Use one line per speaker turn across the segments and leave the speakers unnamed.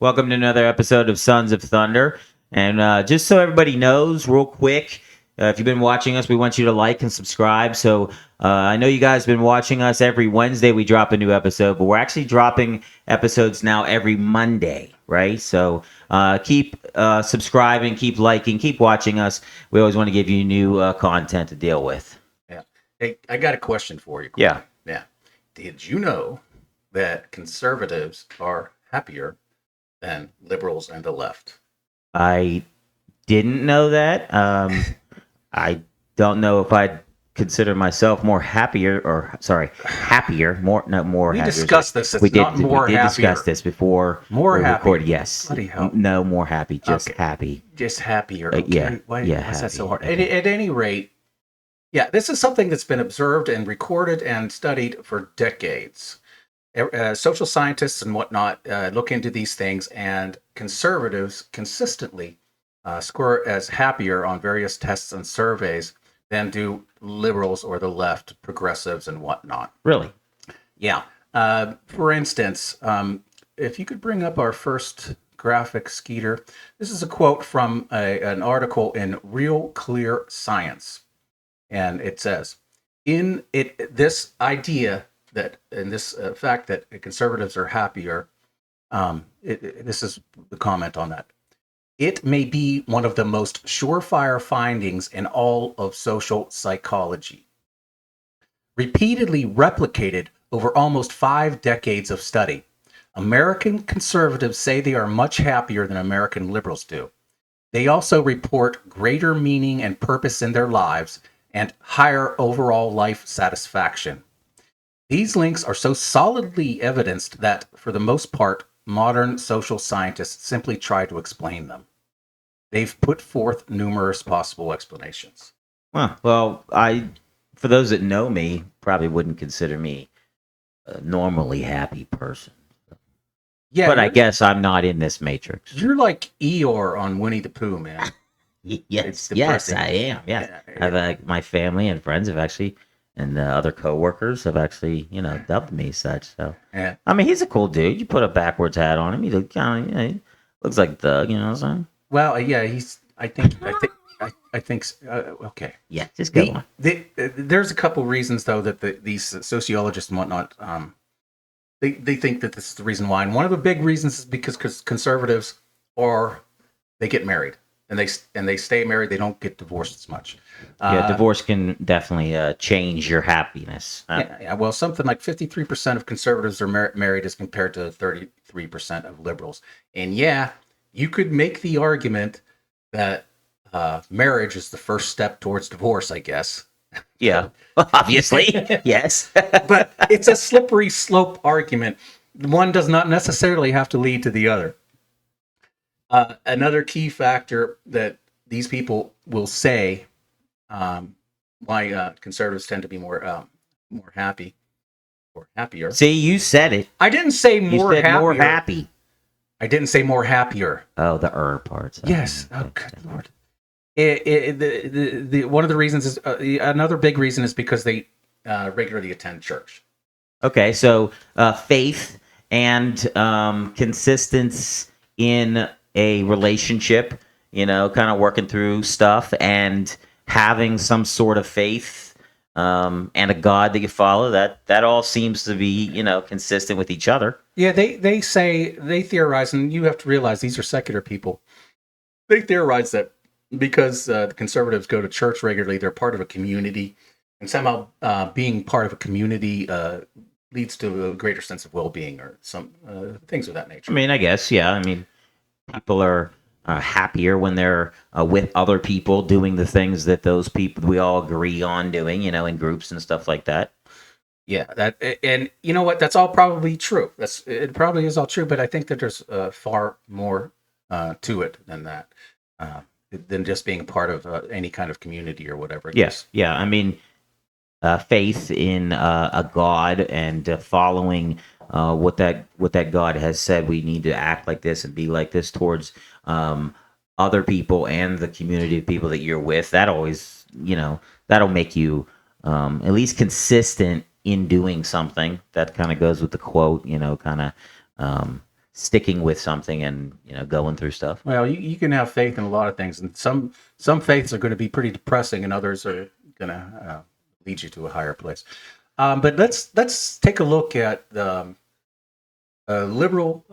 Welcome to another episode of Sons of Thunder. And just so everybody knows, real quick, if you've been watching us, we want you to like and subscribe. So I know you guys have been watching us every Wednesday. We drop a new episode, but we're actually dropping episodes now every Monday, right? So keep subscribing, keep liking, keep watching us. We always want to give you new content to deal with.
Yeah. Hey, I got a question for you.
Yeah.
Yeah. Did you know that conservatives are happier than liberals and the left?
I didn't know that. I don't know if I'd consider myself more happier more
We
happier.
discussed this. It's
We did
not more
we did
happier.
discuss this before
More
we
happier.
recorded. Yes.
Bloody hell.
No, more happy, just
Okay.
happy.
Just happier.
Yeah,
Okay. Why is
happy,
that so hard?
happy.
At any rate, yeah, this is something that's been observed and recorded and studied for decades. Social scientists and whatnot look into these things, and conservatives consistently score as happier on various tests and surveys than do liberals or the left, progressives and whatnot.
Really?
Yeah. For instance, if you could bring up our first graphic, Skeeter. This is a quote from an article in Real Clear Science. And it says, this idea that, and this fact that conservatives are happier, this is the comment on that. It may be one of the most surefire findings in all of social psychology. Repeatedly replicated over almost 5 decades of study, American conservatives say they are much happier than American liberals do. They also report greater meaning and purpose in their lives and higher overall life satisfaction. These links are so solidly evidenced that, for the most part, modern social scientists simply try to explain them. They've put forth numerous possible explanations.
Well, for those that know me, probably wouldn't consider me a normally happy person.
Yeah,
but I guess I'm not in this matrix.
You're like Eeyore on Winnie the Pooh, man.
Yes, I am. Yeah, I've my family and friends have actually, and other coworkers have actually, dubbed me such. So,
yeah.
I mean, he's a cool dude. You put a backwards hat on him, he he looks like Thug. You know what I'm saying?
Well, yeah, I think. Okay.
Yeah, just go on.
There's a couple reasons though that these sociologists and whatnot, they think that this is the reason why, and one of the big reasons is because conservatives they get married. And they stay married. They don't get divorced as much.
Divorce can definitely change your happiness.
Well, something like 53% of conservatives are married as compared to 33% of liberals. And yeah, you could make the argument that marriage is the first step towards divorce, I guess.
Yeah, obviously, yes.
But it's a slippery slope argument. One does not necessarily have to lead to the other. Another key factor that these people will say why conservatives tend to be more happy or happier.
See, you said it.
I didn't say more happier.
More happy.
I didn't say more happier.
Oh, the parts.
Yes. Oh, good Lord. One of the reasons is another big reason is because they regularly attend church.
Okay, so faith and consistency in a relationship, kind of working through stuff and having some sort of faith and a God that you follow, that all seems to be, consistent with each other.
Yeah, they theorize, and you have to realize these are secular people. They theorize that because the conservatives go to church regularly, they're part of a community, and somehow being part of a community leads to a greater sense of well-being or some things of that nature.
I mean, I guess, yeah. I mean, people are happier when they're with other people doing the things that those people we all agree on doing, in groups and stuff like that.
Yeah, and you know what? That's all probably true. It probably is all true, but I think that there's far more to it than that, than just being a part of any kind of community or whatever.
Yes, yeah. I mean, faith in a God and following what that God has said. We need to act like this and be like this towards other people and the community of people that you're with. That always, that'll make you at least consistent in doing something. That kind of goes with the quote, kind of sticking with something and going through stuff.
Well, you can have faith in a lot of things, and some faiths are going to be pretty depressing, and others are going to lead you to a higher place. But let's take a look at the a liberal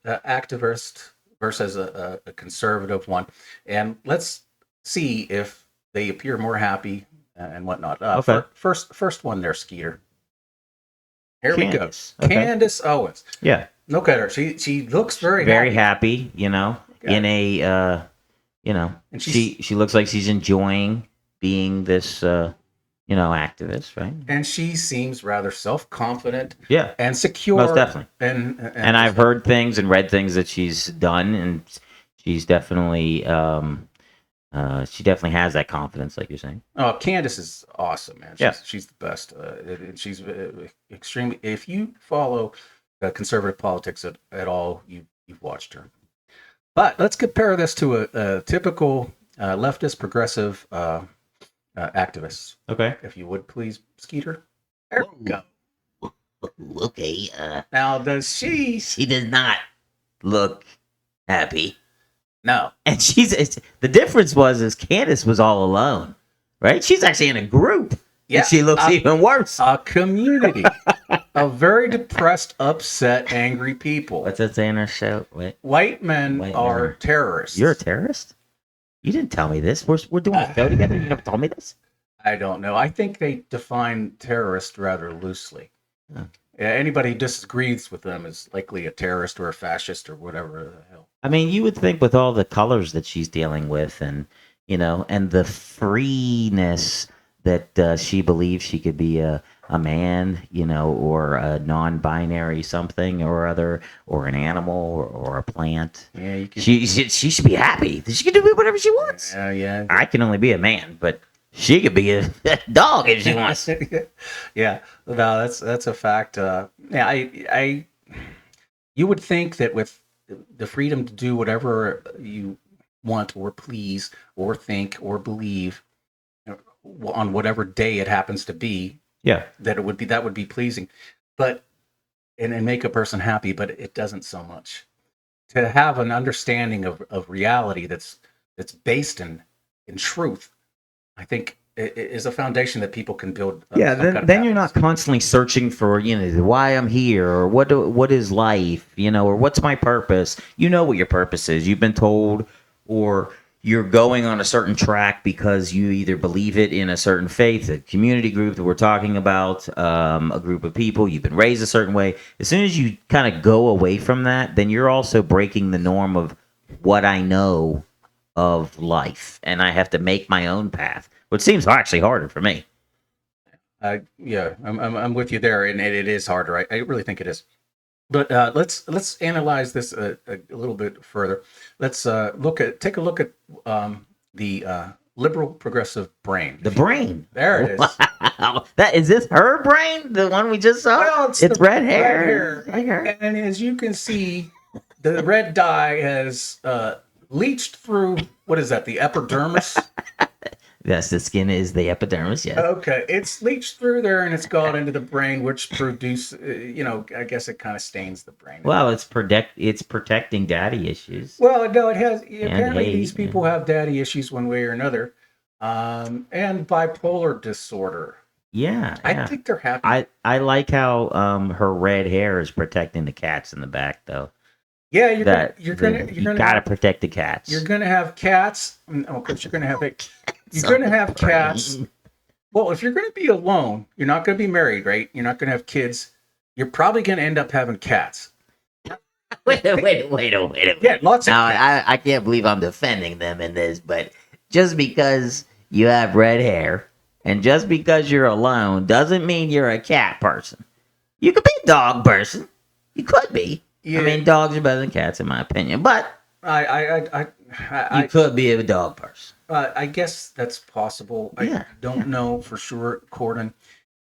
activist versus a conservative one, and let's see if they appear more happy and whatnot.
Okay.
First one there, Skeeter. Here
Candace.
we go.
Okay.
Candace Owens.
Yeah.
Look at her. She looks very
happy. In a
And
she looks like she's enjoying being this activist, right?
and she seems rather self-confident
Yeah.
and secure.
Most definitely.
And
I've heard things and read things that she's done, and she's definitely she definitely has that confidence, like you're saying.
Oh, Candace is awesome, man.
Yeah.
She's the best. And she's extremely. If you follow conservative politics at all, you've watched her. But let's compare this to a typical leftist progressive activist.
Okay.
If you would please, Skeeter. There we go.
Okay.
Now, does she?
She does not look happy.
No.
And the difference is Candace was all alone, right? She's actually in a group.
Yeah.
And she looks even worse.
A community of very depressed, upset, angry people.
What's that saying in our show? Wait.
White men are terrorists.
You're a terrorist? You didn't tell me this. We're doing a show together. You never told me this.
I don't know. I think they define terrorist rather loosely.
Huh.
Anybody who disagrees with them is likely a terrorist or a fascist or whatever the hell.
I mean, you would think with all the colors that she's dealing with, and and the freeness that she believes she could be a man, or a non-binary something or other, or an animal or a plant.
Yeah, you could,
she should be happy. She can do whatever she wants.
yeah.
I can only be a man, but she could be a dog if she wants.
Yeah, no, that's a fact. Yeah, you would think that with the freedom to do whatever you want or please or think or believe on whatever day it happens to be,
Yeah,
that would be pleasing, but and make a person happy, but it doesn't so much. To have an understanding of reality that's based in truth, I think is a foundation that people can build.
Yeah, then you're not constantly searching for why I'm here, or what is life, or what's my purpose. You know what your purpose is. You've been told, or you're going on a certain track because you either believe it in a certain faith, a community group that we're talking about, a group of people. You've been raised a certain way. As soon as you kind of go away from that, then you're also breaking the norm of what I know of life, and I have to make my own path, which seems actually harder for me.
Yeah, I'm with you there, and it is harder. I really think it is. But let's analyze this a little bit further. Let's take a look at the liberal progressive brain.
The brain.
There it is.
Wow. That is this her brain? The one we just saw?
Well,
it's red hair.
Red hair. And as you can see, the red dye has leached through, what is that, the epidermis?
Yes, the skin is the epidermis, yes.
Okay, it's leached through there and it's gone into the brain, which I guess it kind of stains the brain.
Well, it's protecting daddy issues.
Well, no, it has. Apparently,
hate,
these people have daddy issues one way or another, and bipolar disorder.
Yeah,
I think they're happy.
I like how her red hair is protecting the cats in the back, though.
Yeah, you're gonna
gotta protect the cats.
You're gonna have cats. Oh, because you're gonna have cats. Well, if you're gonna be alone, you're not gonna be married, right? You're not gonna have kids. You're probably gonna end up having cats.
Wait a minute.
Yeah, lots of.
Now, I can't believe I'm defending them in this, but just because you have red hair and just because you're alone doesn't mean you're a cat person. You could be a dog person. You could be. Yeah. I mean, dogs are better than cats, in my opinion. But you could be a dog person.
I guess that's possible. I don't know for sure, Corden.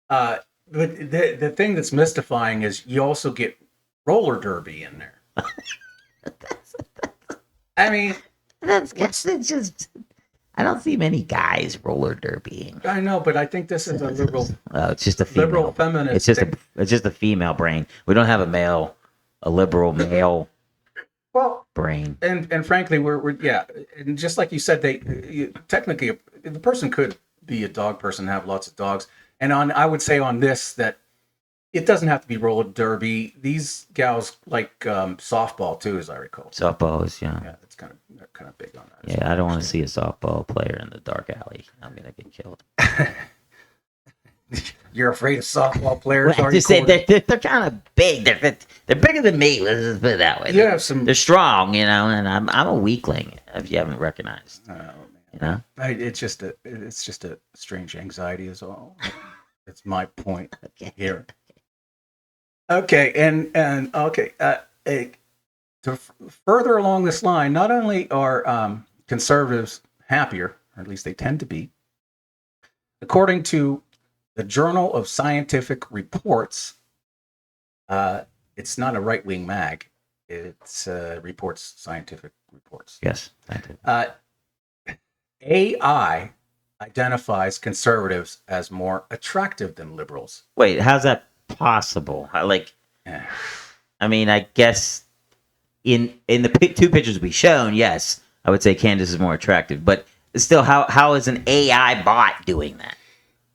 But the thing that's mystifying is you also get roller derby in there. I mean,
it's just. I don't see many guys roller derbying.
I know, but I think this is a liberal.
It's just a female.
Liberal feminist.
It's just a female brain. We don't have a liberal male
Well,
brain.
and frankly, we're yeah, and just like you said, technically the person could be a dog person, have lots of dogs, and on I would say on this that it doesn't have to be roller derby. These gals like softball too, as I recall.
Softballs, yeah.
Yeah, it's they're kind of big on that.
Yeah, I don't want to see a softball player in the dark alley. I'm gonna get killed.
You're afraid of softball
Well,
players,
I
are you?
just said
Corey?
they're kind of big. They're bigger than me. Let's just put it that way.
You have some.
They're strong, and I'm a weakling. If you haven't recognized,
Oh, man.
you know.
It's just a strange anxiety, is all. That's my point
Okay.
here. Okay, and okay. To further along this line, not only are conservatives happier, or at least they tend to be, according to the Journal of Scientific Reports, it's not a right wing mag. It's reports scientific reports.
Yes. I do.
AI identifies conservatives as more attractive than liberals.
Wait, how's that possible?
Eh.
I mean, I guess in the two pictures we shown, yes, I would say Candace is more attractive. But still, how is an AI bot doing that?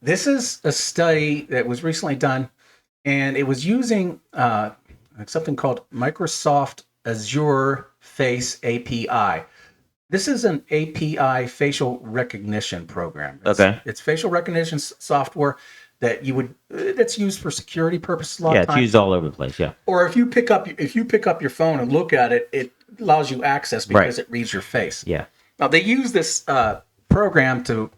This is a study that was recently done, and it was using something called Microsoft Azure Face API. This is an API facial recognition program.
Okay.
It's facial recognition software that that's used for security purposes a lot
Yeah,
of
it's
times.
used all over the place. Yeah.
Or if you pick up your phone and look at it, it allows you access because it reads your face.
Yeah.
Now they use this program to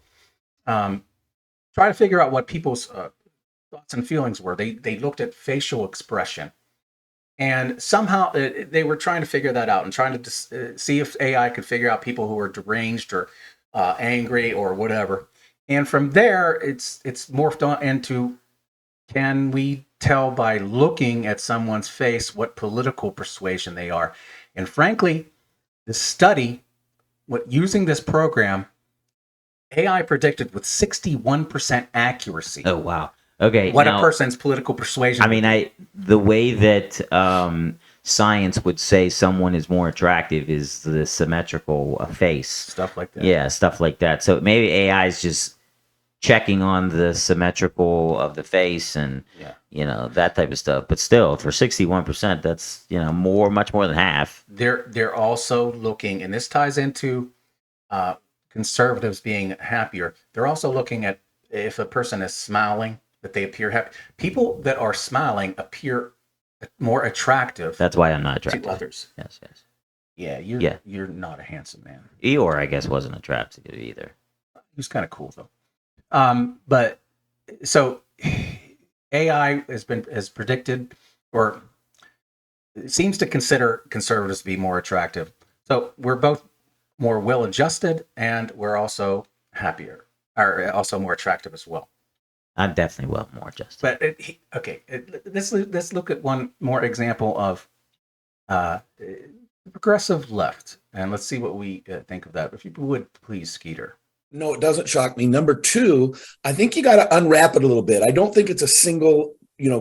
try to figure out what people's thoughts and feelings were. They looked at facial expression, and somehow they were trying to figure that out and trying to see if AI could figure out people who were deranged or angry or whatever. And from there, it's morphed on into, can we tell by looking at someone's face what political persuasion they are? And frankly, the study, using this program, AI predicted with 61% accuracy
Oh wow. Okay.
what
now,
a person's political persuasion.
I mean, the way that science would say someone is more attractive is the symmetrical face.
Stuff like that.
Yeah, stuff like that. So maybe AI is just checking on the symmetrical of the face and that type of stuff. But still, for 61%, that's much more than half.
They're also looking, and this ties into conservatives being happier. They're also looking at if a person is smiling, that they appear happy. People that are smiling appear more attractive.
That's why I'm not attracted
to others.
Yes.
Yeah, you're not a handsome man.
Eeyore, I guess, wasn't attractive either.
He was kind of cool though. But so AI has predicted, or seems to consider conservatives to be more attractive. So we're both more well-adjusted, and we're also happier, or also more attractive as well.
I'm definitely more adjusted.
But let's look at one more example of the progressive left, and let's see what we think of that. If you would please, Skeeter.
No, it doesn't shock me. Number two, I think you got to unwrap it a little bit. I don't think it's a single,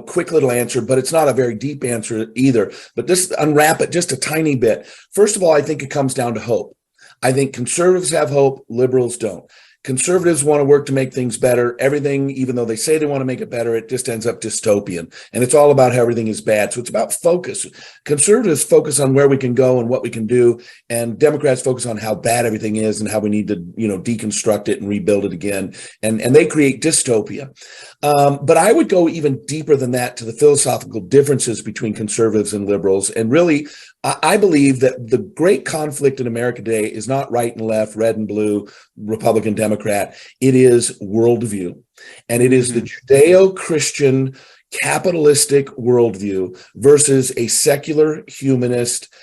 quick little answer, but it's not a very deep answer either. But just unwrap it just a tiny bit. First of all, I think it comes down to hope. I think conservatives have hope, liberals don't. Conservatives want to work to make things better. Everything, even though they say they want to make it better, it just ends up dystopian. And it's all about how everything is bad. So it's about focus. Conservatives focus on where we can go and what we can do. And Democrats focus on how bad everything is and how we need to, deconstruct it and rebuild it again. And they create dystopia. But I would go even deeper than that to the philosophical differences between conservatives and liberals. And really, I believe that the great conflict in America today is not right and left, red and blue, Republican, Democrat. It is worldview. And it is the Judeo-Christian capitalistic worldview versus a secular, humanist,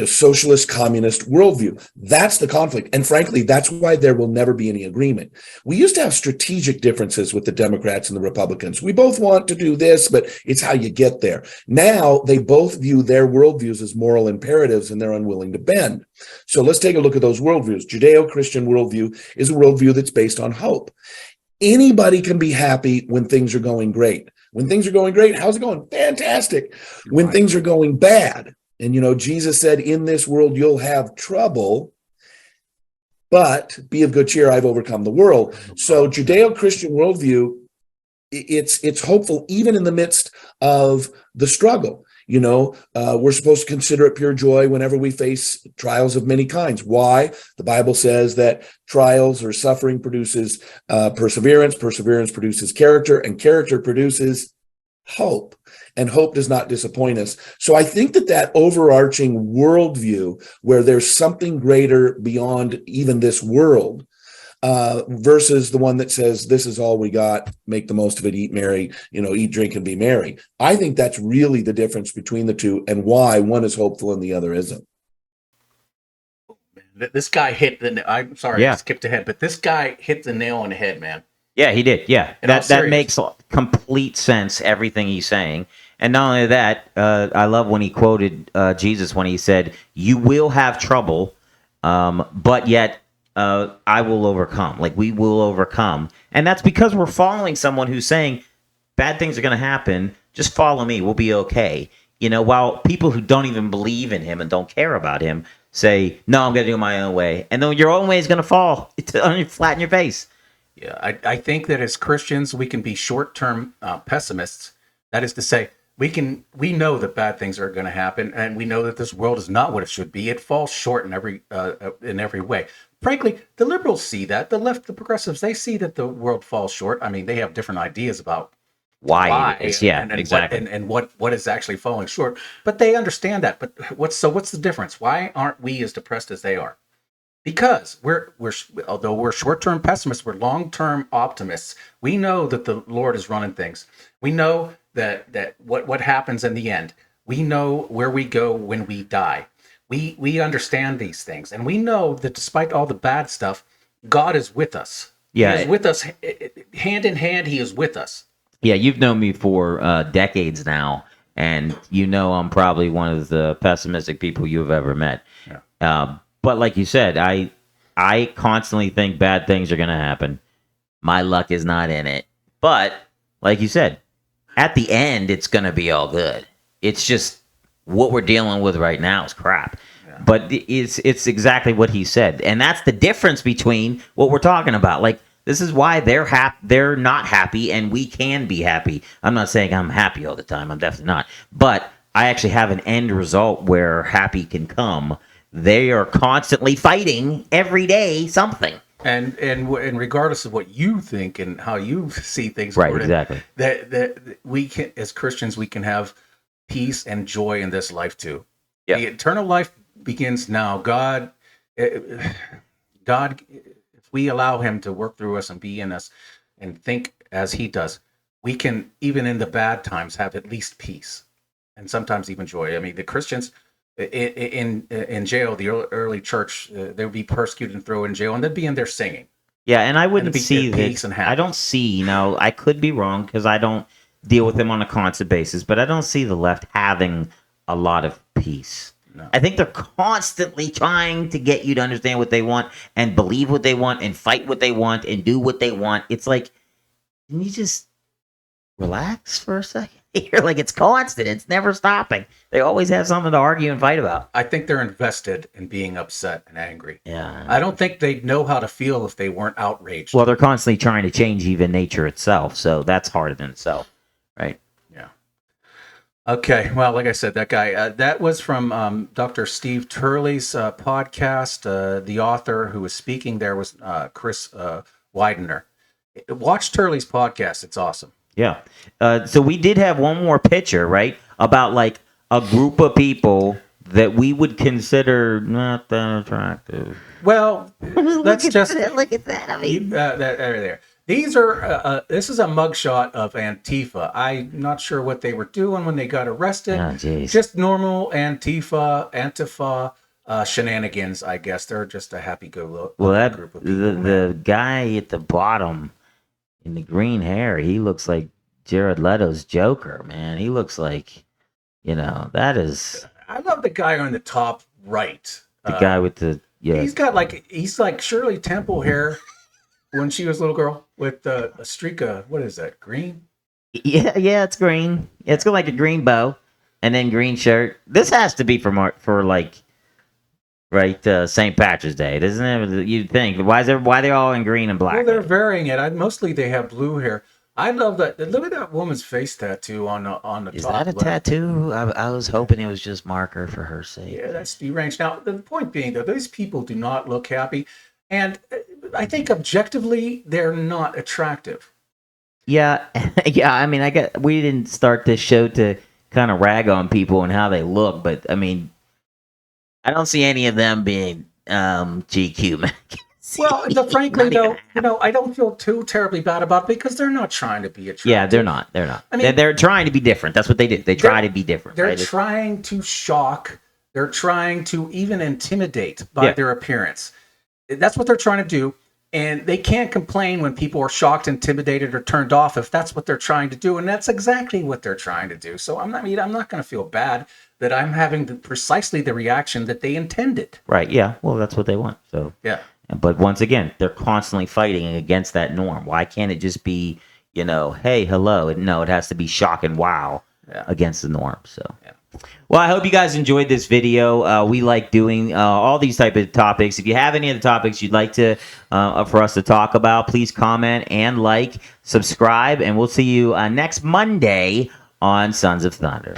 socialist, communist worldview. That's the conflict. And frankly, that's why there will never be any agreement. We used to have strategic differences with the Democrats and the Republicans. We both want to do this, but it's how you get there. Now they both view their worldviews as moral imperatives and they're unwilling to bend. So let's take a look at those worldviews. Judeo-Christian worldview is a worldview that's based on hope. Anybody can be happy when things are going great. When things are going great, how's it going? Fantastic. When things are going bad, And, Jesus said, in this world, you'll have trouble, but be of good cheer. I've overcome the world. So Judeo-Christian worldview, it's hopeful even in the midst of the struggle. We're supposed to consider it pure joy whenever we face trials of many kinds. Why? The Bible says that trials or suffering produces perseverance. Perseverance produces character, and character produces hope. And hope does not disappoint us. So I think that overarching worldview where there's something greater beyond even this world, versus the one that says, this is all we got, make the most of it, eat merry, eat, drink, and be merry. I think that's really the difference between the two and why one is hopeful and the other isn't.
This guy hit I'm sorry, I skipped ahead, but this guy hit the nail on the head, man.
Yeah, he did. Yeah, that makes complete sense, everything he's saying. And not only that, I love when he quoted Jesus when he said, you will have trouble, but yet I will overcome. Like, we will overcome. And that's because we're following someone who's saying, bad things are going to happen. Just follow me. We'll be okay. While people who don't even believe in him and don't care about him say, no, I'm going to do it my own way. And then your own way is going to fall flat in your face.
Yeah, I think that as Christians, we can be short-term pessimists. That is to say, we know that bad things are going to happen, and we know that this world is not what it should be. It falls short in every way. Frankly, the liberals see that. The left, the progressives, they see that the world falls short. I mean, they have different ideas about why
it is. Yeah,
and
exactly.
What is actually falling short. But they understand that. But what's the difference? Why aren't we as depressed as they are? Because although we're short-term pessimists, we're long-term optimists. We know that the Lord is running things. We know that what happens in the end. We know where we go when we die. We understand these things, and we know that despite all the bad stuff, God is with us.
Yeah,
He is with us hand in hand. He is with us.
Yeah, you've known me for decades now, and I'm probably one of the pessimistic people you've ever met.
Yeah.
But like you said, I constantly think bad things are going to happen. My luck is not in it. But like you said, at the end, it's going to be all good. It's just what we're dealing with right now is crap. Yeah. But it's exactly what he said. And that's the difference between what we're talking about. Like, this is why they're not happy and we can be happy. I'm not saying I'm happy all the time. I'm definitely not. But I actually have an end result where happy can come. They are constantly fighting every day something.
And regardless of what you think and how you see things,
right?
Gordon,
Exactly.
That we can, as Christians, we can have peace and joy in this life too.
Yeah.
The eternal life begins now. God, if we allow Him to work through us and be in us, and think as He does, we can, even in the bad times, have at least peace, and sometimes even joy. I mean, the Christians in jail, the early church, they would be persecuted and thrown in jail, and they'd be in there singing.
Yeah, and I wouldn't see this. I don't see, I could be wrong because I don't deal with them on a constant basis, but I don't see the left having a lot of peace. No. I think they're constantly trying to get you to understand what they want and believe what they want and fight what they want and do what they want. It's like, can you just relax for a second? You're like, it's constant. It's never stopping. They always have something to argue and fight about.
I think they're invested in being upset and angry.
Yeah.
I don't think they'd know how to feel if they weren't outraged.
Well, they're constantly trying to change even nature itself, so that's hard in itself, right?
Yeah. Okay. Well, like I said, that guy, that was from Dr. Steve Turley's podcast. The author who was speaking there was Chris Widener. Watch Turley's podcast. It's awesome.
Yeah. So we did have one more picture, right? About like a group of people that we would consider not that attractive.
Well, let's just
look at that. I mean,
there. These are. This is a mugshot of Antifa. I'm not sure what they were doing when they got arrested.
Oh,
just normal Antifa shenanigans, I guess. They're just a happy-go-lucky group of people.
The guy at the bottom in the green hair, he looks like Jared Leto's Joker, man. He looks like, that is.
I love the guy on the top right.
The guy with the
he's like Shirley Temple hair when she was a little girl with a streak of, what is that, green?
Yeah, it's green. It's got like a green bow, and then green shirt. This has to be for like, right, St. Patrick's Day, doesn't it? You'd think. Why they're all in green and black?
Well, they're varying it. Mostly they have blue hair. I love that. Look at that woman's face tattoo on the
Is
top
that a
left.
tattoo? I was hoping it was just marker for her sake.
Yeah, that's deranged. Now, the point being, though, these people do not look happy. And I think objectively, they're not attractive.
Yeah, yeah. I mean, we didn't start this show to kind of rag on people and how they look, but I mean, I don't see any of them being GQ magazine.
Well, frankly, though, I don't feel too terribly bad about it because they're not trying to be attractive.
Yeah, they're not. They're not.
I mean,
they're trying to be different. That's what they do. They try to be different.
They're
right?
trying to shock. They're trying to even intimidate by their appearance. That's what they're trying to do. And they can't complain when people are shocked, intimidated, or turned off if that's what they're trying to do. And that's exactly what they're trying to do. So I'm not going to feel bad that I'm having precisely the reaction that they intended.
Right. Yeah. Well, that's what they want. So
yeah.
But once again, they're constantly fighting against that norm. Why can't it just be, hey, hello? No, it has to be shock and wow against the norm. So. Yeah. Well, I hope you guys enjoyed this video. We like doing all these type of topics. If you have any of the topics you'd like to for us to talk about, please comment and subscribe, and we'll see you next Monday on Sons of Thunder.